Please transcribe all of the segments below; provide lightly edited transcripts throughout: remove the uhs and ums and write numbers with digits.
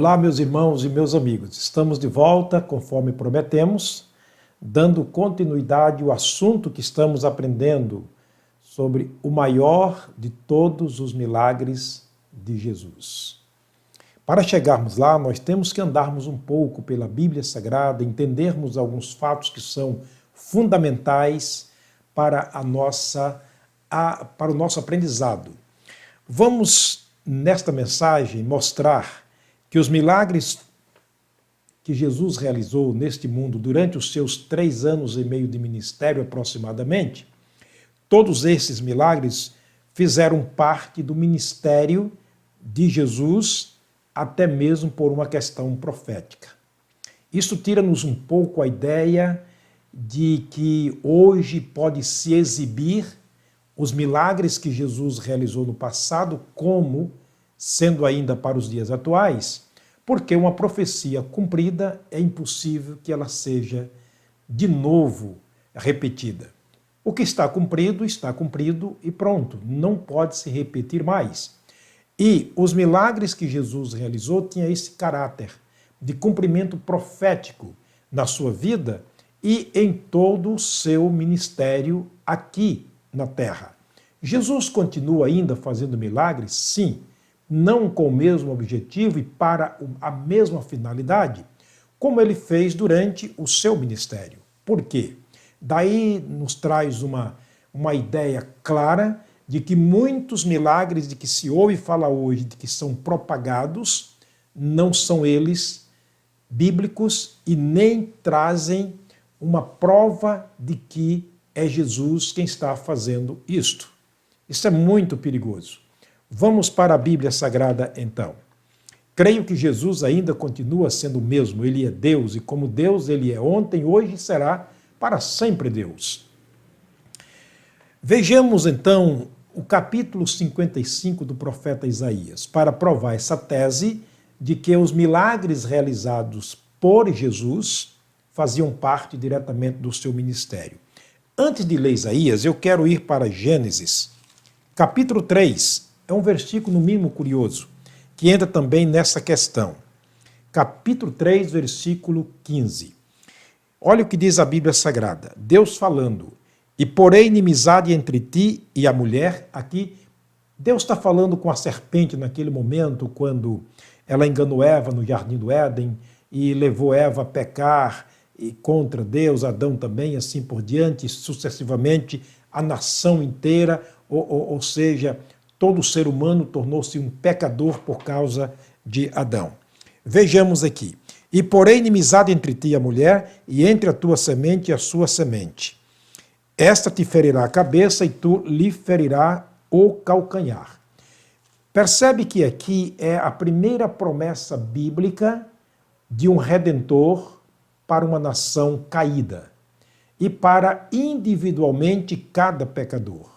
Olá, meus irmãos e meus amigos. Estamos de volta, conforme prometemos, dando continuidade ao assunto que estamos aprendendo sobre o maior de todos os milagres de Jesus. Para chegarmos lá, nós temos que andarmos um pouco pela Bíblia Sagrada, entendermos alguns fatos que são fundamentais para o nosso aprendizado. Vamos, nesta mensagem, mostrar que os milagres que Jesus realizou neste mundo durante os seus 3 anos e meio de ministério aproximadamente, todos esses milagres fizeram parte do ministério de Jesus, até mesmo por uma questão profética. Isso tira-nos um pouco a ideia de que hoje pode-se exibir os milagres que Jesus realizou no passado como sendo ainda para os dias atuais, porque uma profecia cumprida é impossível que ela seja de novo repetida. O que está cumprido e pronto, não pode se repetir mais. E os milagres que Jesus realizou tinham esse caráter de cumprimento profético na sua vida e em todo o seu ministério aqui na terra. Jesus continua ainda fazendo milagres? Sim, não com o mesmo objetivo e para a mesma finalidade, como ele fez durante o seu ministério. Por quê? Daí nos traz uma ideia clara de que muitos milagres de que se ouve falar hoje, de que são propagados, não são eles bíblicos e nem trazem uma prova de que é Jesus quem está fazendo isto. Isso é muito perigoso. Vamos para a Bíblia Sagrada, então. Creio que Jesus ainda continua sendo o mesmo. Ele é Deus, e como Deus, ele é ontem, hoje e será para sempre Deus. Vejamos, então, o capítulo 55 do profeta Isaías, para provar essa tese de que os milagres realizados por Jesus faziam parte diretamente do seu ministério. Antes de ler Isaías, eu quero ir para Gênesis, capítulo 3. É um versículo, no mínimo, curioso, que entra também nessa questão. Capítulo 3, versículo 15. Olha o que diz a Bíblia Sagrada. Deus falando, e porém inimizade entre ti e a mulher. Aqui, Deus está falando com a serpente naquele momento, quando ela enganou Eva no jardim do Éden e levou Eva a pecar e contra Deus, Adão também, assim por diante, sucessivamente, a nação inteira, ou seja, todo ser humano tornou-se um pecador por causa de Adão. Vejamos aqui. E porém inimizade entre ti e a mulher, e entre a tua semente e a sua semente. Esta te ferirá a cabeça, e tu lhe ferirá o calcanhar. Percebe que aqui é a primeira promessa bíblica de um redentor para uma nação caída e para individualmente cada pecador.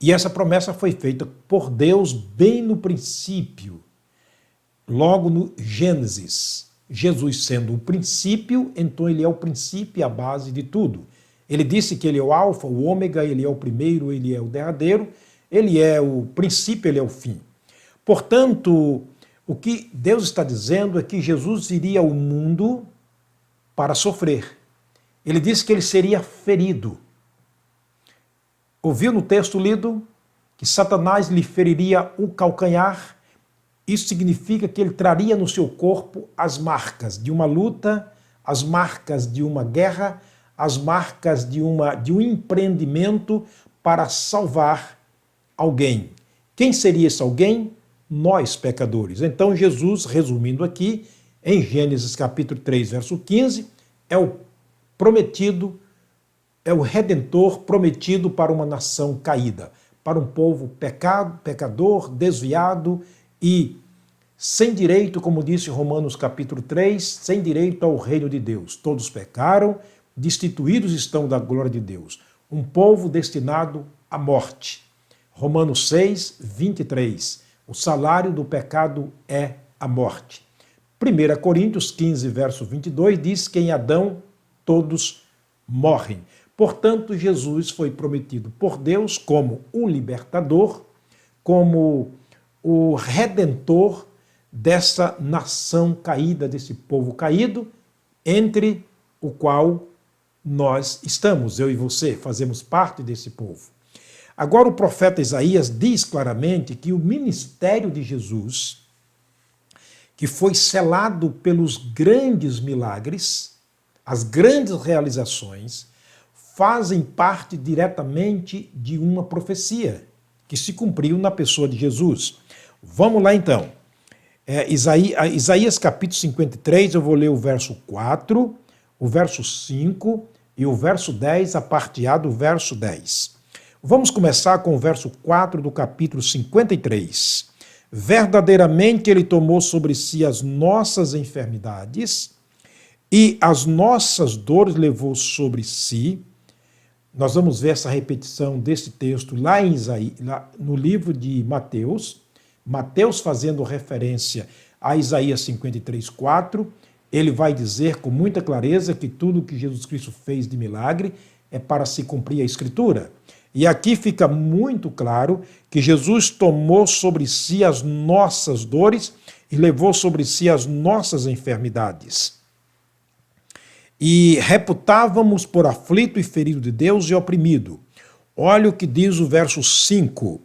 E essa promessa foi feita por Deus bem no princípio, logo no Gênesis. Jesus sendo o princípio, então ele é o princípio e a base de tudo. Ele disse que ele é o alfa, o ômega, ele é o primeiro, ele é o derradeiro, ele é o princípio, ele é o fim. Portanto, o que Deus está dizendo é que Jesus iria ao mundo para sofrer. Ele disse que ele seria ferido. Ouviu no texto lido que Satanás lhe feriria o calcanhar? Isso significa que ele traria no seu corpo as marcas de uma luta, as marcas de uma guerra, as marcas de um empreendimento para salvar alguém. Quem seria esse alguém? Nós, pecadores. Então Jesus, resumindo aqui, em Gênesis capítulo 3, verso 15, é o prometido, é o Redentor prometido para uma nação caída, para um povo pecador, desviado e sem direito, como disse Romanos capítulo 3, sem direito ao reino de Deus. Todos pecaram, destituídos estão da glória de Deus. Um povo destinado à morte. Romanos 6, 23. O salário do pecado é a morte. 1 Coríntios 15, verso 22 diz que em Adão todos morrem. Portanto, Jesus foi prometido por Deus como o libertador, como o redentor dessa nação caída, desse povo caído, entre o qual nós estamos, eu e você, fazemos parte desse povo. Agora o profeta Isaías diz claramente que o ministério de Jesus, que foi selado pelos grandes milagres, as grandes realizações, fazem parte diretamente de uma profecia que se cumpriu na pessoa de Jesus. Vamos lá então. Isaías capítulo 53, eu vou ler o verso 4, o verso 5 e o verso 10, a parte A do verso 10. Vamos começar com o verso 4 do capítulo 53. Verdadeiramente ele tomou sobre si as nossas enfermidades e as nossas dores levou sobre si. Nós vamos ver essa repetição desse texto lá em Isaías, lá no livro de Mateus. Mateus fazendo referência a Isaías 53, 4. Ele vai dizer com muita clareza que tudo que Jesus Cristo fez de milagre é para se cumprir a Escritura. E aqui fica muito claro que Jesus tomou sobre si as nossas dores e levou sobre si as nossas enfermidades. E reputávamos por aflito e ferido de Deus e oprimido. Olha o que diz o verso 5.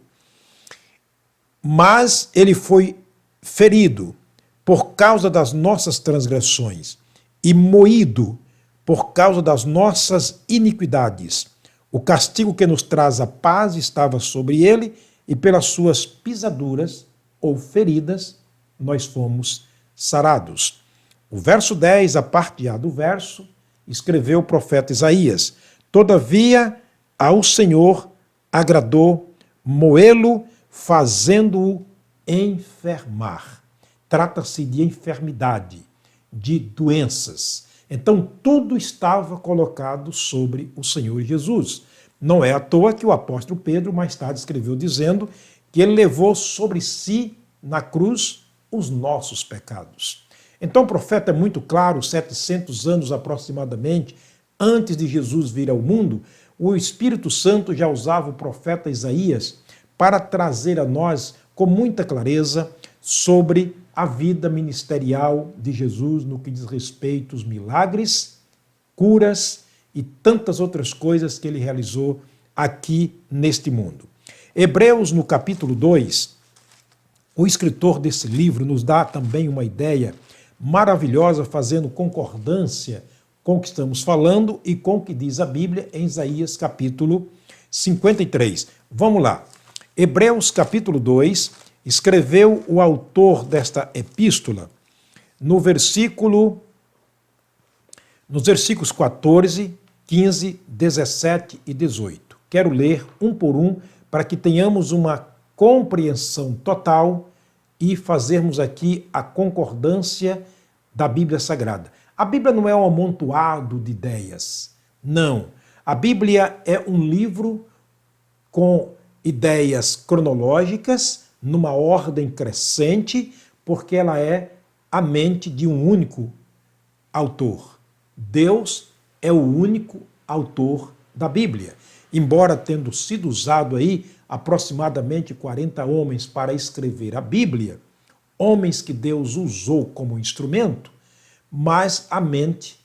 Mas ele foi ferido por causa das nossas transgressões e moído por causa das nossas iniquidades. O castigo que nos traz a paz estava sobre ele, e pelas suas pisaduras ou feridas nós fomos sarados. O verso 10, a parte A do verso, escreveu o profeta Isaías: Todavia ao Senhor agradou moê-lo, fazendo-o enfermar. Trata-se de enfermidade, de doenças. Então, tudo estava colocado sobre o Senhor Jesus. Não é à toa que o apóstolo Pedro mais tarde escreveu dizendo que ele levou sobre si, na cruz, os nossos pecados. Então, o profeta é muito claro, 700 anos aproximadamente, antes de Jesus vir ao mundo, o Espírito Santo já usava o profeta Isaías para trazer a nós, com muita clareza, sobre a vida ministerial de Jesus no que diz respeito aos milagres, curas e tantas outras coisas que ele realizou aqui neste mundo. Hebreus, no capítulo 2, o escritor desse livro nos dá também uma ideia maravilhosa, fazendo concordância com o que estamos falando e com o que diz a Bíblia em Isaías capítulo 53. Vamos lá. Hebreus capítulo 2, escreveu o autor desta epístola nos versículos 14, 15, 17 e 18. Quero ler um por um para que tenhamos uma compreensão total e fazermos aqui a concordância da Bíblia Sagrada. A Bíblia não é um amontoado de ideias. Não. A Bíblia é um livro com ideias cronológicas, numa ordem crescente, porque ela é a mente de um único autor. Deus é o único autor da Bíblia. Embora tendo sido usado aí aproximadamente 40 homens para escrever a Bíblia, homens que Deus usou como instrumento, mas a mente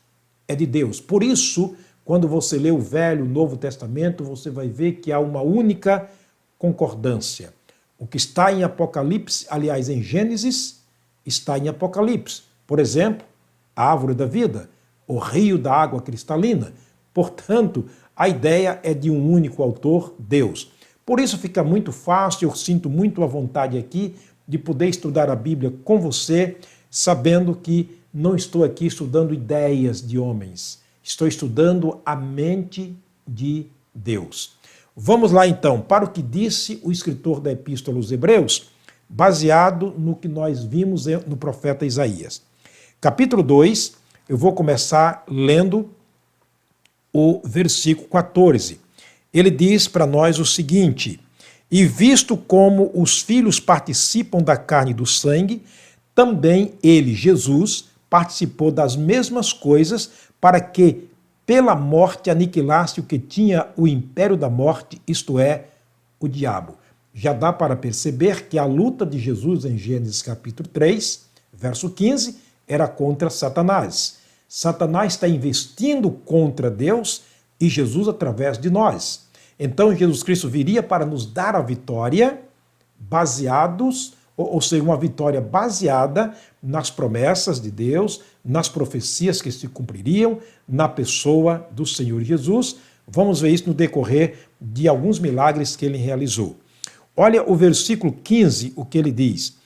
é de Deus. Por isso, quando você lê o Velho e o Novo Testamento, você vai ver que há uma única concordância. O que está em Apocalipse, aliás, em Gênesis, está em Apocalipse. Por exemplo, a árvore da vida, o rio da água cristalina. Portanto, a ideia é de um único autor, Deus. Por isso fica muito fácil, eu sinto muito à vontade aqui de poder estudar a Bíblia com você, sabendo que não estou aqui estudando ideias de homens. Estou estudando a mente de Deus. Vamos lá então, para o que disse o escritor da Epístola aos Hebreus, baseado no que nós vimos no profeta Isaías. Capítulo 2, eu vou começar lendo o versículo 14. Ele diz para nós o seguinte: E visto como os filhos participam da carne e do sangue, também ele, Jesus, participou das mesmas coisas para que pela morte aniquilasse o que tinha o império da morte, isto é, o diabo. já dá para perceber que a luta de Jesus em Gênesis capítulo 3, verso 15, era contra Satanás. Satanás está investindo contra Deus e Jesus através de nós. Então Jesus Cristo viria para nos dar a vitória baseados, ou seja, uma vitória baseada nas promessas de Deus, nas profecias que se cumpririam, na pessoa do Senhor Jesus. Vamos ver isso no decorrer de alguns milagres que ele realizou. Olha o versículo 15, o que ele diz.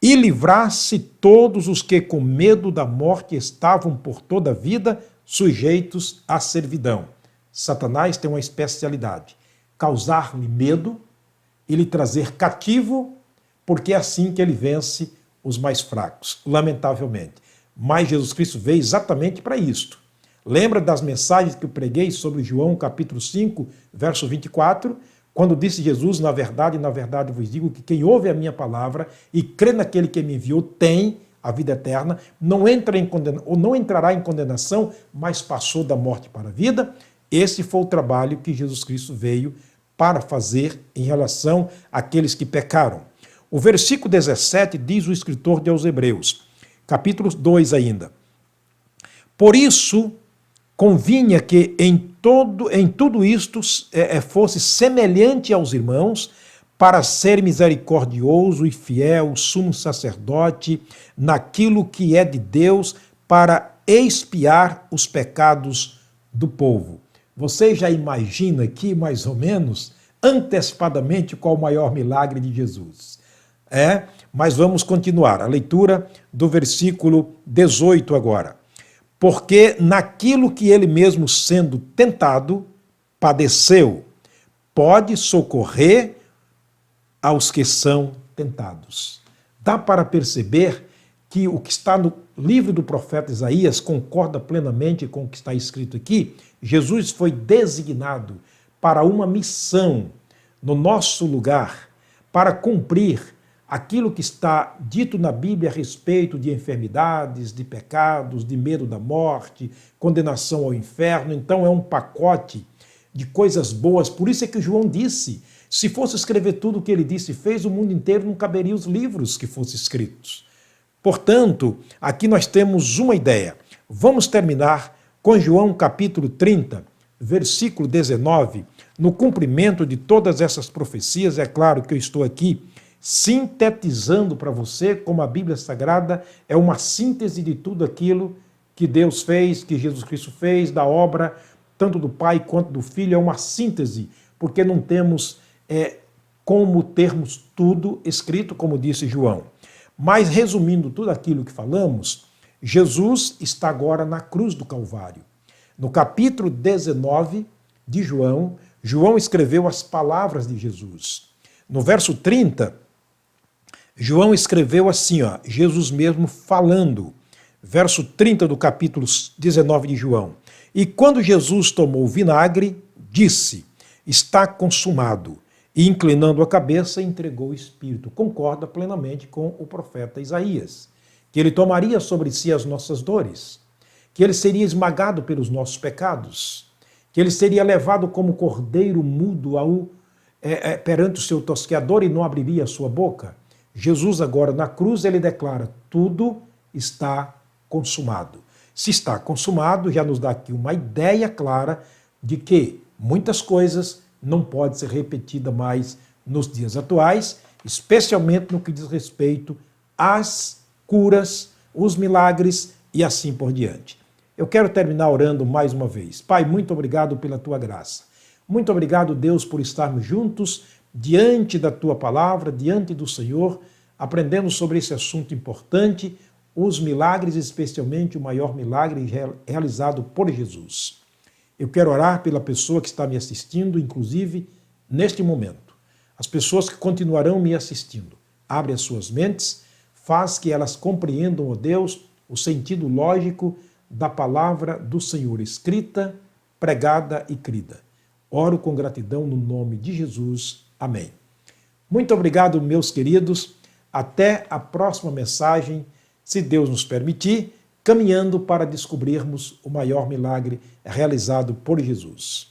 E livrasse todos os que com medo da morte estavam por toda a vida sujeitos à servidão. Satanás tem uma especialidade, causar-lhe medo e lhe trazer cativo, porque é assim que ele vence os mais fracos, lamentavelmente. Mas Jesus Cristo veio exatamente para isto. Lembra das mensagens que eu preguei sobre João capítulo 5, verso 24? Quando disse Jesus, na verdade vos digo que quem ouve a minha palavra e crê naquele que me enviou tem a vida eterna, não entrará em condenação, mas passou da morte para a vida. Esse foi o trabalho que Jesus Cristo veio para fazer em relação àqueles que pecaram. O versículo 17 diz o escritor aos Hebreus, capítulo 2 ainda. Por isso, convinha que em tudo isto fosse semelhante aos irmãos, para ser misericordioso e fiel, sumo sacerdote, naquilo que é de Deus, para expiar os pecados do povo. Você já imagina aqui, mais ou menos, antecipadamente, qual o maior milagre de Jesus? Mas vamos continuar. A leitura do versículo 18 agora. Porque naquilo que ele mesmo sendo tentado, padeceu, pode socorrer aos que são tentados. Dá para perceber que o que está no livro do profeta Isaías concorda plenamente com o que está escrito aqui. Jesus foi designado para uma missão no nosso lugar, para cumprir aquilo que está dito na Bíblia a respeito de enfermidades, de pecados, de medo da morte, condenação ao inferno. Então é um pacote de coisas boas. Por isso é que João disse, se fosse escrever tudo o que ele disse e fez, o mundo inteiro não caberia os livros que fossem escritos. Portanto, aqui nós temos uma ideia. Vamos terminar com João capítulo 30, versículo 19, no cumprimento de todas essas profecias. É claro que eu estou aqui sintetizando para você, como a Bíblia Sagrada é uma síntese de tudo aquilo que Deus fez, que Jesus Cristo fez, da obra, tanto do Pai quanto do Filho, é uma síntese, porque não temos como termos tudo escrito, como disse João. Mas, resumindo tudo aquilo que falamos, Jesus está agora na cruz do Calvário. No capítulo 19 de João, João escreveu as palavras de Jesus. No verso 30, João escreveu assim, Jesus mesmo falando, verso 30 do capítulo 19 de João. E quando Jesus tomou o vinagre, disse, está consumado. E inclinando a cabeça, entregou o Espírito. Concorda plenamente com o profeta Isaías, que ele tomaria sobre si as nossas dores, que ele seria esmagado pelos nossos pecados, que ele seria levado como cordeiro mudo perante o seu tosqueador e não abriria a sua boca. Jesus agora na cruz, ele declara, tudo está consumado. Se está consumado, já nos dá aqui uma ideia clara de que muitas coisas não podem ser repetidas mais nos dias atuais, especialmente no que diz respeito às curas, os milagres e assim por diante. Eu quero terminar orando mais uma vez. Pai, muito obrigado pela tua graça. Muito obrigado, Deus, por estarmos juntos diante da tua palavra, diante do Senhor, aprendendo sobre esse assunto importante, os milagres, especialmente o maior milagre realizado por Jesus. Eu quero orar pela pessoa que está me assistindo, inclusive neste momento. As pessoas que continuarão me assistindo. Abre as suas mentes, faz que elas compreendam, ó Deus, o sentido lógico da palavra do Senhor, escrita, pregada e crida. Oro com gratidão no nome de Jesus. Amém. Muito obrigado, meus queridos. Até a próxima mensagem, se Deus nos permitir, caminhando para descobrirmos o maior milagre realizado por Jesus.